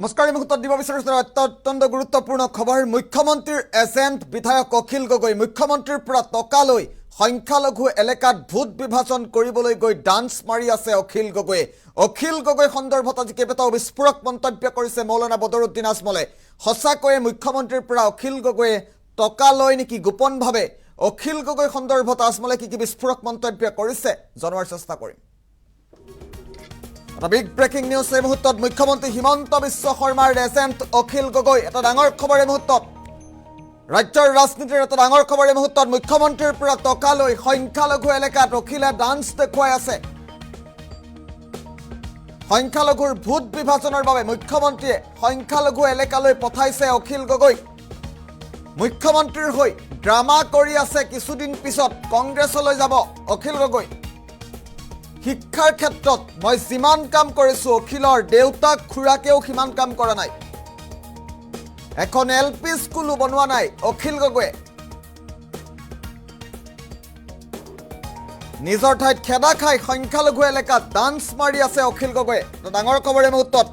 নমস্কাৰ এই মুহূৰ্তত দিব বিচাৰিছোঁ অত্যন্ত গুৰুত্বপূৰ্ণ খবৰ। মুখ্যমন্ত্ৰীৰ এজেণ্ট বিধায়ক অখিল গগৈ মুখ্যমন্ত্ৰীৰ পৰা টকা লৈ সংখ্যালঘু এলেকাত ভোট বিভাজন কৰিবলৈ গৈ ডান্স মাৰি আছে অখিল গগৈয়ে। অখিল গগৈ সন্দৰ্ভত আজি কেইবাটাও বিস্ফোৰক মন্তব্য কৰিছে মৌলানা বদৰুদ্দিন আজমলে। সঁচাকৈয়ে মুখ্যমন্ত্ৰীৰ পৰা অখিল গগৈয়ে টকা লয় নেকি গোপনভাৱে? অখিল গগৈ সন্দৰ্ভত আজমলে কি বিস্ফোৰক মন্তব্য কৰিছে জনোৱাৰ চেষ্টা কৰিম। বিগ ব্ৰেকিং নিউজ এই মুহূৰ্তত। মুখ্যমন্ত্ৰী হিমন্ত বিশ্ব শৰ্মাৰ এজেণ্ট অখিল গগৈ। এটা ডাঙৰ খবৰ এই মুহূৰ্তত, ৰাজ্যৰ ৰাজনীতিৰ এটা ডাঙৰ খবৰ এই মুহূৰ্তত। মুখ্যমন্ত্ৰীৰ পৰা টকা লৈ সংখ্যালঘু এলেকাত অখিলে ডান্স দেখুৱাই আছে। সংখ্যালঘুৰ ভোট বিভাজনৰ বাবে মুখ্যমন্ত্ৰীয়ে সংখ্যালঘু এলেকালৈ পঠাইছে অখিল গগৈ। মুখ্যমন্ত্ৰীৰ হৈ ড্ৰামা কৰি আছে। কিছুদিন পিছত কংগ্ৰেছলৈ যাব অখিল গগৈ। শিক্ষাৰ ক্ষেত্ৰত মই যিমান কাম কৰিছোঁ অখিলৰ দেউতাক খুৰাকেও সিমান কাম কৰা নাই। এখন LP স্কুলো বনোৱা নাই অখিল গগৈয়ে। নিজৰ ঠাইত খেদা খাই সংখ্যালঘু এলেকাত ডান্স মাৰি আছে অখিল গগৈয়ে। ডাঙৰ খবৰ এই মুহূৰ্তত।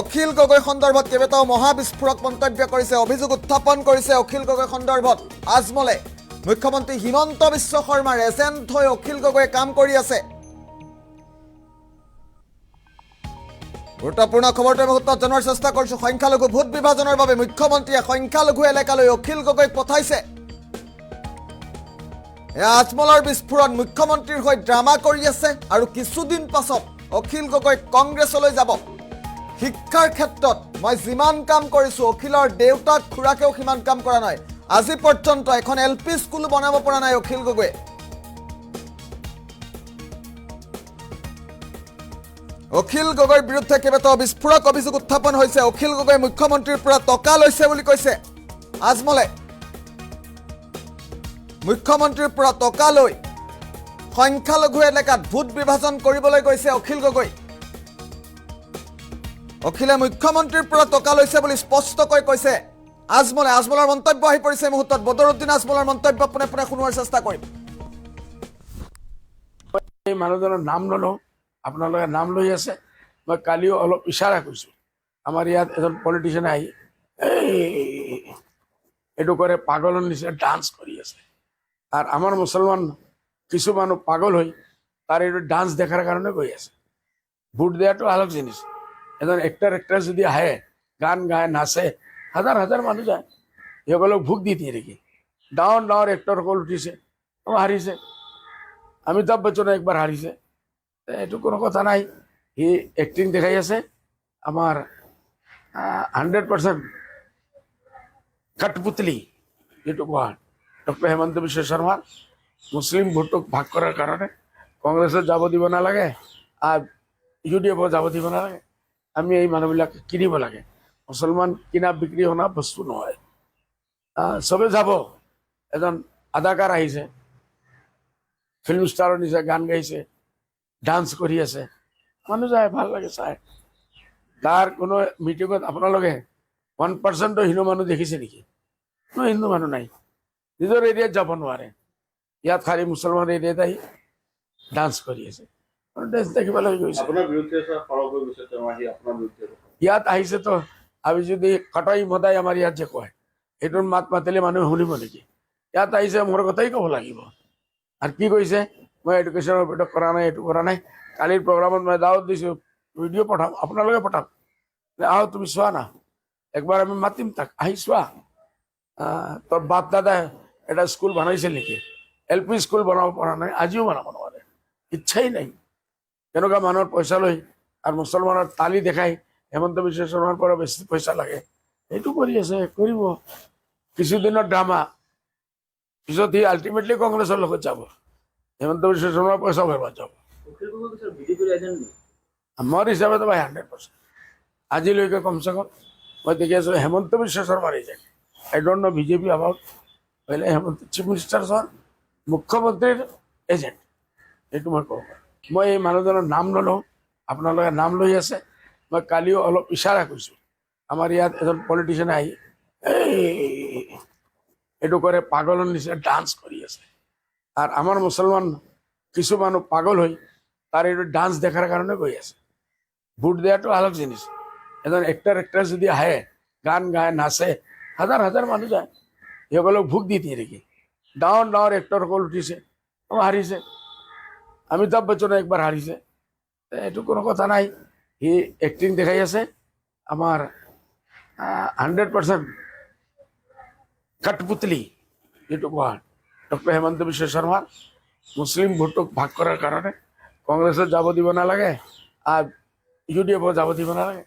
অখিল গগৈ সন্দৰ্ভত কেইবাটাও মহাবিস্ফোৰক মন্তব্য কৰিছে, অভিযোগ উত্থাপন কৰিছে অখিল গগৈ সন্দৰ্ভত আজমলে। মুখ্যমন্ত্ৰী হিমন্ত বিশ্ব শৰ্মাৰ এজেণ্ট হৈ অখিল গগৈয়ে কাম কৰি আছে। গুৰুত্বপূৰ্ণ খবৰটোৰ মুহূৰ্তত জনোৱাৰ চেষ্টা কৰিছোঁ। সংখ্যালঘু ভোট বিভাজনৰ বাবে মুখ্যমন্ত্ৰীয়ে সংখ্যালঘু এলেকালৈ অখিল গগৈক পঠাইছে। এয়া আজমলৰ বিস্ফোৰণ। মুখ্যমন্ত্ৰীৰ হৈ ড্ৰামা কৰি আছে আৰু কিছুদিন পাছত অখিল গগৈ কংগ্ৰেছলৈ যাব। শিক্ষাৰ ক্ষেত্ৰত মই যিমান কাম কৰিছোঁ অখিলৰ দেউতাক খুৰাকেও সিমান কাম কৰা নাই। আজি পৰ্যন্ত এখন LP স্কুলো বনাব পৰা নাই অখিল গগৈয়ে। অখিল গগৈৰ বিৰুদ্ধে কেইবাটাও বিস্ফোৰক অভিযোগ উত্থাপন হৈছে। অখিল গগৈ মুখ্যমন্ত্ৰীৰ পৰা টকা লৈছে বুলি কৈছে আজমলে। মুখ্যমন্ত্ৰীৰ পৰা টকা লৈ সংখ্যালঘু এলেকাত ভোট বিভাজন কৰিবলৈ গৈছে অখিল গগৈ। অখিলে মুখ্যমন্ত্ৰীৰ পৰা টকা লৈছে বুলি স্পষ্টকৈ কৈছে আজমলে। আজমলৰ মন্তব্য আহি পৰিছে এই মুহূৰ্তত। বদৰুদ্দিন আজমলৰ মন্তব্য পোনে পোনে শুনোৱাৰ চেষ্টা কৰিম। এই মানুহজনৰ নাম নলওঁ, আপোনালোকে নাম লৈ আছে। মই কালিও অলপ ইশাৰা কৰিছোঁ। আমাৰ ইয়াত এজন পলিটিচিয়ান আহি এইটো কৰে, পাগলৰ নিচিনা ডান্স কৰি আছে। আৰু আমাৰ মুছলমান কিছু মানুহ পাগল হৈ তাৰ এইটো ডান্স দেখাৰ কাৰণে গৈ আছে। ভোট দিয়াটো আলগ জিনিস। এজন এক্টৰ যদি আহে, গান গায়, নাচে, হাজাৰ হাজাৰ মানুহ যায়। সেইসকলক ভোট দি দিয়ে নেকি? ডাঙৰ ডাঙৰ এক্টৰসকল উঠিছে, হাৰিছে। অমিতাভ বচ্চনে একবাৰ হাৰিছে। এইটো কোনো কথা নাই। সি এক্টিং দেখাই আছে। আমাৰ 100% কাঠপুতলি যেটো কোৱা ডক্টৰ হেমন্ত বিশ্ব শৰ্মা মুছলিম ভোটক ভাগ কৰাৰ কাৰণে কংগ্ৰেছত যাব দিব নালাগে আৰু UDF যাব দিব নালাগে। আমি এই মানুহবিলাক কিনিব লাগে। মুছলমান কিনা বিক্ৰী হোৱা বস্তু নহয়। চবে যাব। এজন আদাকাৰ আহিছে, ফিল্ম ষ্টাৰৰ নিচিনা গান গাইছে, ডান্স কৰি আছে, মানুহ যায়, ভাল লাগে চাই। তাৰ কোনো মিটিঙত আপোনালোকে 1% হিন্দু মানুহ দেখিছে নেকি? কোনো হিন্দু মানুহ নাই। নিজৰ এৰিয়াত যাব নোৱাৰে। ইয়াত খালি মুছলমান এৰিয়াত আহি ডান্স কৰি আছে। দেখিবলৈ গৈছে ইয়াত আহিছে। তো আমি যদি কটাই মদাই আমাৰ ইয়াত যে কয়, সেইটোৰ মাত মাতিলে মানুহে শুনিব নেকি? ইয়াত আহিছে, মোৰ কথাই ক'ব লাগিব। আৰু কি কৈছে, মই এডুকেশ্যনৰ ওপৰত কৰা নাই, এইটো কৰা নাই। কালিৰ প্ৰগ্ৰামত মই দাৱত দিছোঁ, ভিডিঅ' পঠাম, আপোনালোকে পঠাম। আহ, তুমি চোৱা না, একবাৰ আমি মাতিম তাক, আহি চোৱা। তোৰ বাপ দাদাই এটা স্কুল বনাইছিল নেকি? LP স্কুল বনাব পৰা নাই, আজিও বনাব নোৱাৰে। ইচ্ছাই নাই। তেনেকুৱা মানুহৰ পইচা লৈ আৰু মুছলমানৰ তালি দেখাই হেমন্ত বিশ্ব শৰ্মাৰ পৰা বেছি পইচা লাগে, সেইটো কৰি আছে। কৰিব কিছুদিনৰ ড্ৰামা, পিছত সি আল্টিমেটলি কংগ্ৰেছৰ লগত যাব। হেমন্ত বিশ্ব শৰ্মাৰ পইচা বৰবাদ যাব। মোৰ হিচাপেতো ভাই 100%। আজিলৈকে কমচে কম মই দেখি আছোঁ হেমন্ত বিশ্ব শৰ্মাৰ agent. I don't no' BJP about হ'লে হেমন্ত চিফ মিনিষ্টাৰ মুখ্যমন্ত্ৰীৰ এজেণ্ট, এইটো মই ক'ব পাৰোঁ। মই এই মানুহজনৰ নাম নলওঁ, আপোনালোকে নাম লৈ আছে। মই কালিও অলপ ইশাৰা কৰিছোঁ। আমাৰ ইয়াত এজন পলিটিচিয়ান আহি এইটো কৰে, পাগলৰ নিচিনা ডান্স কৰি আছে। আৰু আমাৰ মুছলমান কিছু মানুহ পাগল হৈ তাৰ এইটো ডান্স দেখাৰ কাৰণে গৈ আছে। ভোট দিয়াটো আলগ জিনিস। এজন এক্টৰ এক্ট্ৰেছ যদি আহে গান গায় নাচে হাজাৰ হাজাৰ মানুহ যায় সেইসকলক ভোগ দি দিয়ে নেকি ডাঙৰ ডাঙৰ এক্টৰসকল উঠিছে হাৰিছে অমিতাভ বচ্চনে একবাৰ হাৰিছে এইটো কোনো কথা নাই সি এক্টিং দেখাই আছে আমাৰ 100% কাঠপুতলি যেটো কোৱা ডক্টৰ হেমন্ত বিশ্ব শৰ্মাৰ মুছলিম ভোটক ভাগ কৰাৰ কাৰণে কংগ্ৰেছত যাব দিব নালাগে আৰু UDF যাব দিব নালাগে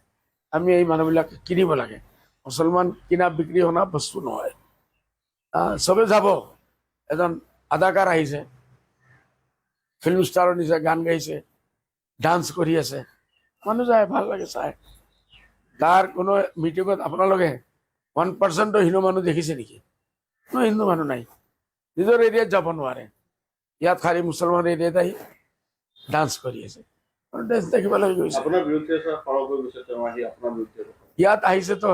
আমি এই মানুহবিলাক কিনিব লাগে মুছলমান কিনা বিক্ৰী হোৱা বস্তু নহয় চবে যাব এজন আদাকাৰ আহিছে ফিল্ম ষ্টাৰৰ নিচা গান গাইছে ডান্স কৰি আছে মানুহ যায় ভাল লাগে চাই তাৰ কোনো মিটিঙত আপোনালোকে 1% হিন্দু মানুহ দেখিছে নেকি কোনো হিন্দু মানুহ নাই নিজৰ এৰিয়াত যাব নোৱাৰে ইয়াত খালি মুছলমান এৰিয়াত আহি ডান্স কৰি আছে ড্ৰেছ দেখিবলৈ গৈছে ইয়াত আহিছে তো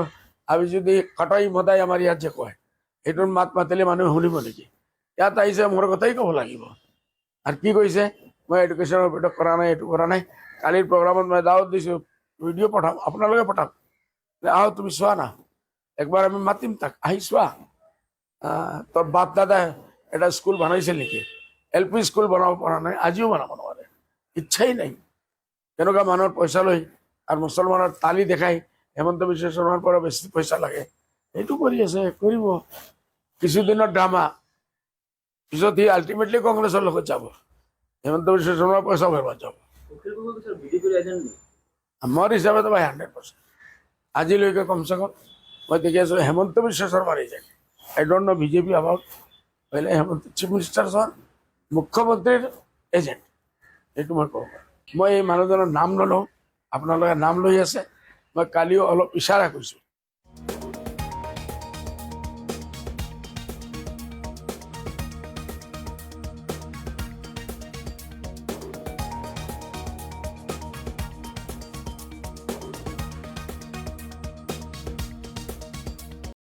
আমি যদি কটাই মদাই আমাৰ ইয়াত যে কয় এইটোৰ মাত মাতিলে মানুহে শুনিব নেকি ইয়াত আহিছে মোৰ কথাই ক'ব লাগিব আৰু কি কৈছে মই এডুকেশ্যনৰ ভিতৰত কৰা নাই এইটো কৰা নাই কালিৰ প্ৰগ্ৰামত মই দাৱত দিছোঁ ভিডিঅ' পঠাম আপোনালোকে পঠাম আহ তুমি চোৱা না একবাৰ আমি মাতিম তাক আহি চোৱা তোৰ বাপ দাদাই এটা স্কুল বনাইছিল নেকি LP স্কুল বনাব পৰা নাই আজিও বনাব নোৱাৰে ইচ্ছাই নাই তেনেকুৱা মানুহৰ পইচা লৈ আৰু মুছলমানৰ তালি দেখাই হেমন্ত বিশ্ব শৰ্মাৰ পৰা বেছি পইচা লাগে এইটো কৰি আছে কৰিব কিছুদিনৰ ড্ৰামা পিছত সি আল্টিমেটলি কংগ্ৰেছৰ লগত যাব হেমন্ত বিশ্ব শৰ্মাৰ পইচা বৰবাদ যাব মোৰ হিচাপে তো 100% আজিলৈকে কমচে কম মই দেখি আছোঁ হেমন্ত বিশ্ব শৰ্মাৰ agent I don't know BJP about পहिले হেমন্ত চিফ মিনিষ্টাৰ মুখ্যমন্ত্ৰীৰ এজেণ্ট এইটো মই ক'ব পাৰোঁ মই এই মানুহজনৰ নাম নলওঁ আপোনালোকে নাম লৈ আছে মই কালিও অলপ ইচাৰা কৰিছোঁ